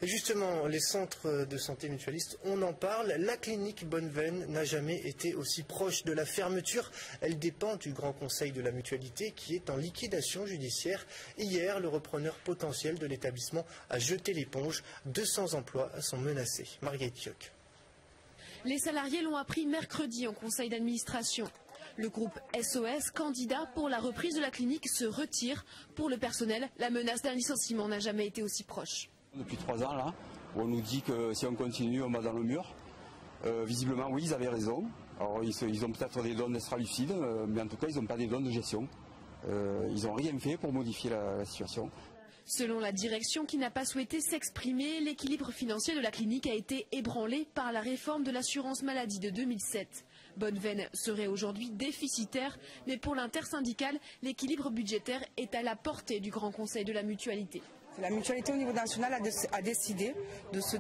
Et justement, les centres de santé mutualistes, on en parle. La clinique Bonneveine n'a jamais été aussi proche de la fermeture. Elle dépend du Grand Conseil de la Mutualité qui est en liquidation judiciaire. Hier, le repreneur potentiel de l'établissement a jeté l'éponge. 200 emplois sont menacés. Marguerite Fioc. Les salariés l'ont appris mercredi en conseil d'administration. Le groupe SOS, candidat pour la reprise de la clinique, se retire. Pour le personnel, la menace d'un licenciement n'a jamais été aussi proche. Depuis 3 ans, là, on nous dit que si on continue, on va dans le mur. Visiblement, oui, ils avaient raison. Alors, ils ont peut-être des dons extra-lucides, mais en tout cas, ils n'ont pas des dons de gestion. Ils n'ont rien fait pour modifier la situation. Selon la direction qui n'a pas souhaité s'exprimer, l'équilibre financier de la clinique a été ébranlé par la réforme de l'assurance maladie de 2007. Bonneveine serait aujourd'hui déficitaire, mais pour l'intersyndicale, l'équilibre budgétaire est à la portée du Grand Conseil de la Mutualité. La mutualité au niveau national a décidé de se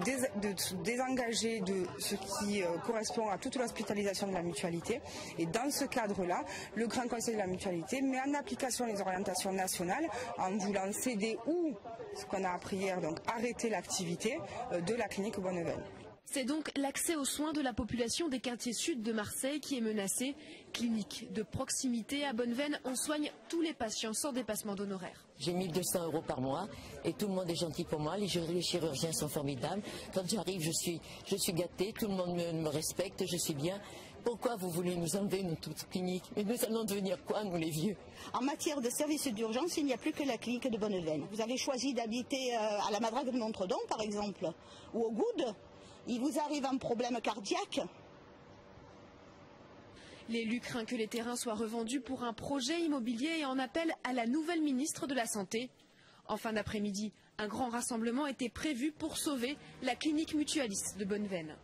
désengager de ce qui correspond à toute l'hospitalisation de la mutualité. Et dans ce cadre-là, le Grand Conseil de la Mutualité met en application les orientations nationales en voulant céder ou, ce qu'on a appris hier, donc arrêter l'activité de la clinique Bonneveine. C'est donc l'accès aux soins de la population des quartiers sud de Marseille qui est menacé. Clinique de proximité à Bonneveine, on soigne tous les patients sans dépassement d'honoraires. J'ai 1 200 € par mois et tout le monde est gentil pour moi. Les chirurgiens sont formidables. Quand j'arrive, je suis gâtée, tout le monde me respecte, je suis bien. Pourquoi vous voulez nous enlever notre clinique? Mais nous allons devenir quoi, nous les vieux? En matière de services d'urgence, il n'y a plus que la clinique de Bonneveine. Vous avez choisi d'habiter à la Madrague de Montredon, par exemple, ou au Goude. Il vous arrive un problème cardiaque. L'élu craint que les terrains soient revendus pour un projet immobilier et en appelle à la nouvelle ministre de la Santé. En fin d'après-midi, un grand rassemblement était prévu pour sauver la clinique mutualiste de Bonneveine.